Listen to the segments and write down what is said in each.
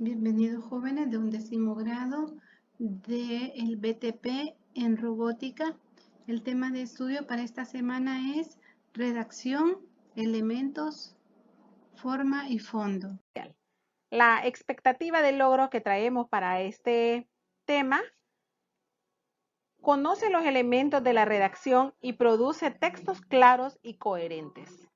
Bienvenidos jóvenes de 11º grado del BTP en robótica. El tema de estudio para esta semana es redacción, elementos, forma y fondo. La expectativa de logro que traemos para este tema: conoce los elementos de la redacción y produce textos claros y coherentes.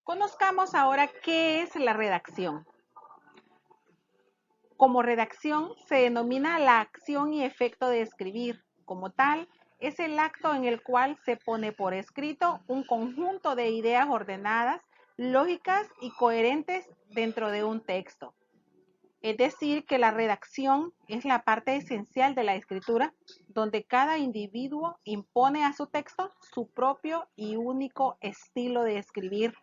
Conozcamos ahora qué es la redacción. Como redacción se denomina la acción y efecto de escribir. Como tal, es el acto en el cual se pone por escrito un conjunto de ideas ordenadas, lógicas y coherentes dentro de un texto. Es decir, que la redacción es la parte esencial de la escritura, donde cada individuo impone a su texto su propio y único estilo de escribir.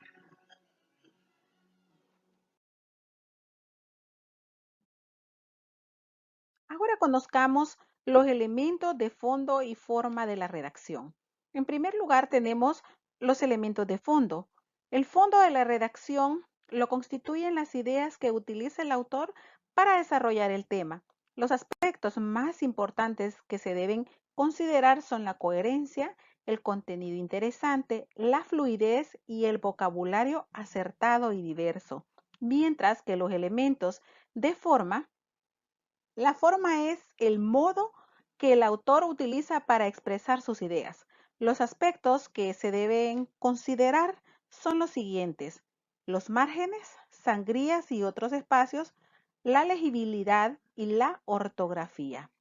Ahora conozcamos los elementos de fondo y forma de la redacción. En primer lugar, tenemos los elementos de fondo. El fondo de la redacción lo constituyen las ideas que utiliza el autor para desarrollar el tema. Los aspectos más importantes que se deben considerar son la coherencia, el contenido interesante, la fluidez y el vocabulario acertado y diverso. Mientras que los elementos de forma, la forma es el modo que el autor utiliza para expresar sus ideas. Los aspectos que se deben considerar son los siguientes: los márgenes, sangrías y otros espacios, la legibilidad y la ortografía.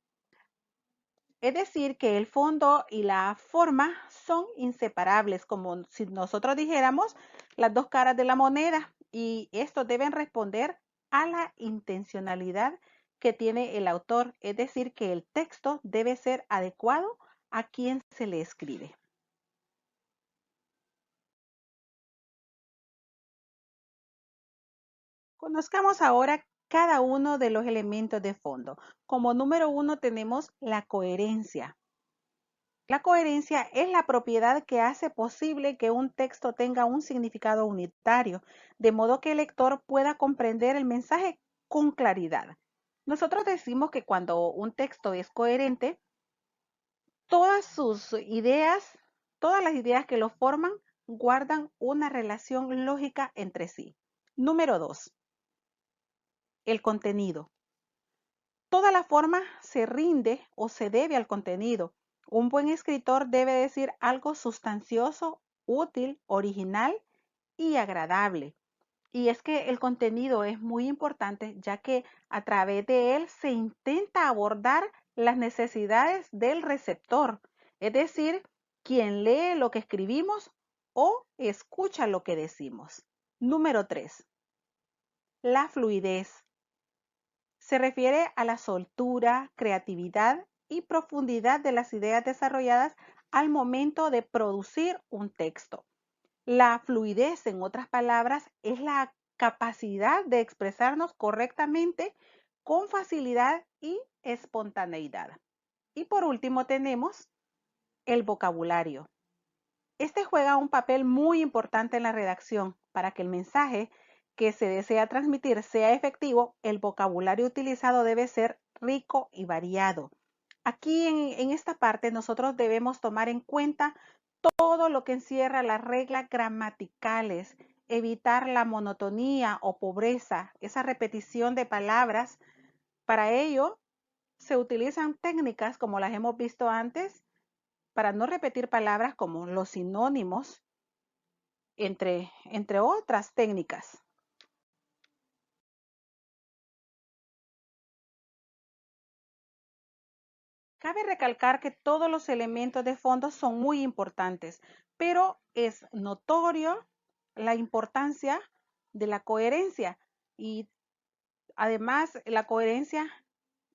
Es decir, que el fondo y la forma son inseparables, como si nosotros dijéramos las dos caras de la moneda, y estos deben responder a la intencionalidad que tiene el autor, es decir, que el texto debe ser adecuado a quien se le escribe. Conozcamos ahora cada uno de los elementos de fondo. Como número 1 tenemos la coherencia. La coherencia es la propiedad que hace posible que un texto tenga un significado unitario, de modo que el lector pueda comprender el mensaje con claridad. Nosotros decimos que cuando un texto es coherente, todas sus ideas, todas las ideas que lo forman, guardan una relación lógica entre sí. Número 2, el contenido. Toda la forma se rinde o se debe al contenido. Un buen escritor debe decir algo sustancioso, útil, original y agradable. Y es que el contenido es muy importante, ya que a través de él se intenta abordar las necesidades del receptor, es decir, quien lee lo que escribimos o escucha lo que decimos. Número 3, la fluidez. Se refiere a la soltura, creatividad y profundidad de las ideas desarrolladas al momento de producir un texto. La fluidez, en otras palabras, es la capacidad de expresarnos correctamente con facilidad y espontaneidad. Y por último tenemos el vocabulario. Este juega un papel muy importante en la redacción. Para que el mensaje que se desea transmitir sea efectivo, el vocabulario utilizado debe ser rico y variado. Aquí en esta parte nosotros debemos tomar en cuenta todo lo que encierra las reglas gramaticales, evitar la monotonía o pobreza, esa repetición de palabras. Para ello se utilizan técnicas como las hemos visto antes, para no repetir palabras como los sinónimos, entre otras técnicas. Cabe recalcar que todos los elementos de fondo son muy importantes, pero es notorio la importancia de la coherencia, y además la coherencia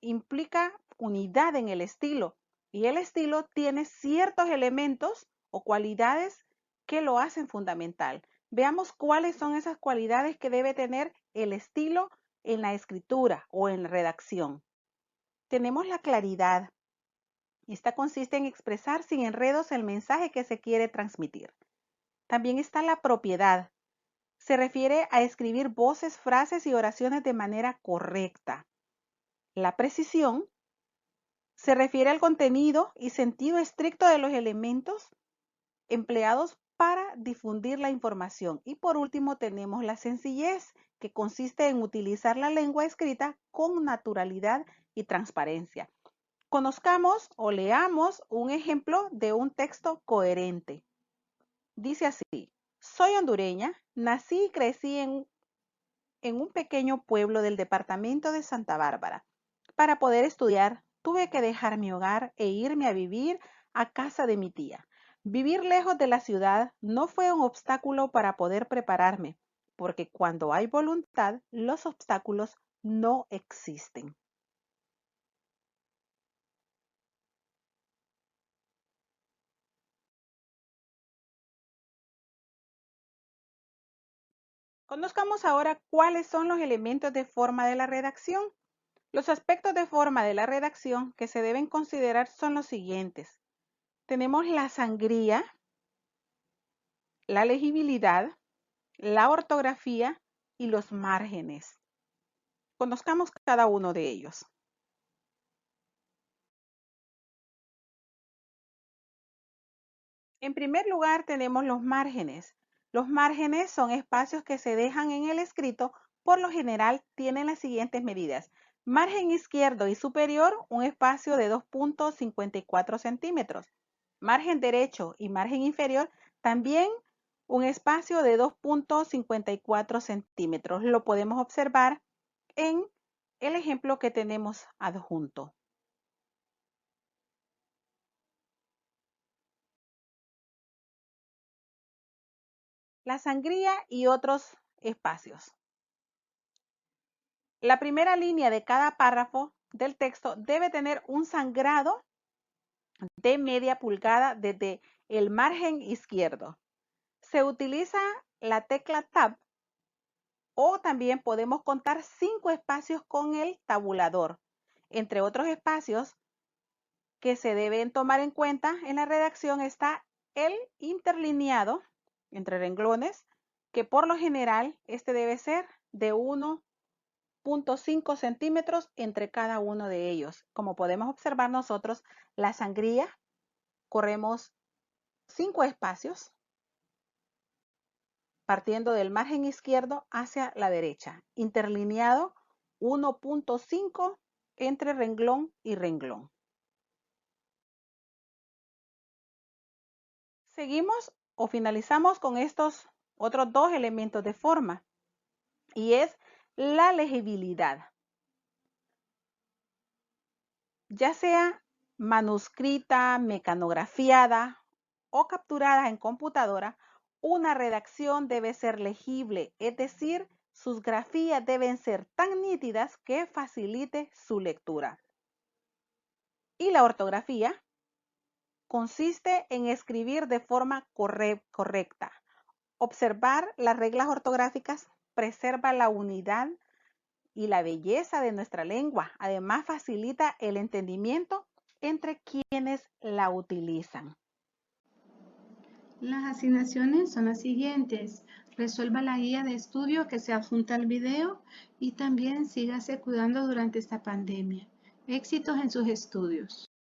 implica unidad en el estilo, y el estilo tiene ciertos elementos o cualidades que lo hacen fundamental. Veamos cuáles son esas cualidades que debe tener el estilo en la escritura o en la redacción. Tenemos la claridad. Esta consiste en expresar sin enredos el mensaje que se quiere transmitir. También está la propiedad. Se refiere a escribir voces, frases y oraciones de manera correcta. La precisión se refiere al contenido y sentido estricto de los elementos empleados para difundir la información. Y por último tenemos la sencillez, que consiste en utilizar la lengua escrita con naturalidad y transparencia. Conozcamos o leamos un ejemplo de un texto coherente. Dice así: soy hondureña, nací y crecí en un pequeño pueblo del departamento de Santa Bárbara. Para poder estudiar, tuve que dejar mi hogar e irme a vivir a casa de mi tía. Vivir lejos de la ciudad no fue un obstáculo para poder prepararme, porque cuando hay voluntad, los obstáculos no existen. Conozcamos ahora cuáles son los elementos de forma de la redacción. Los aspectos de forma de la redacción que se deben considerar son los siguientes. Tenemos la sangría, la legibilidad, la ortografía y los márgenes. Conozcamos cada uno de ellos. En primer lugar tenemos los márgenes. Los márgenes son espacios que se dejan en el escrito. Por lo general tienen las siguientes medidas. Margen izquierdo y superior, un espacio de 2.54 centímetros. Margen derecho y margen inferior, también un espacio de 2.54 centímetros. Lo podemos observar en el ejemplo que tenemos adjunto. La sangría y otros espacios. La primera línea de cada párrafo del texto debe tener un sangrado de media pulgada desde el margen izquierdo. Se utiliza la tecla Tab o también podemos contar 5 espacios con el tabulador. Entre otros espacios que se deben tomar en cuenta en la redacción está el interlineado entre renglones, que por lo general este debe ser de 1.5 centímetros entre cada uno de ellos. Como podemos observar nosotros, la sangría corremos 5 espacios partiendo del margen izquierdo hacia la derecha, interlineado 1.5 entre renglón y renglón. Seguimos o finalizamos con estos otros dos elementos de forma, y es la legibilidad. Ya sea manuscrita, mecanografiada o capturada en computadora, una redacción debe ser legible, es decir, sus grafías deben ser tan nítidas que facilite su lectura. Y la ortografía consiste en escribir de forma correcta. Observar las reglas ortográficas preserva la unidad y la belleza de nuestra lengua. Además, facilita el entendimiento entre quienes la utilizan. Las asignaciones son las siguientes. Resuelva la guía de estudio que se adjunta al video y también sígase cuidando durante esta pandemia. Éxitos en sus estudios.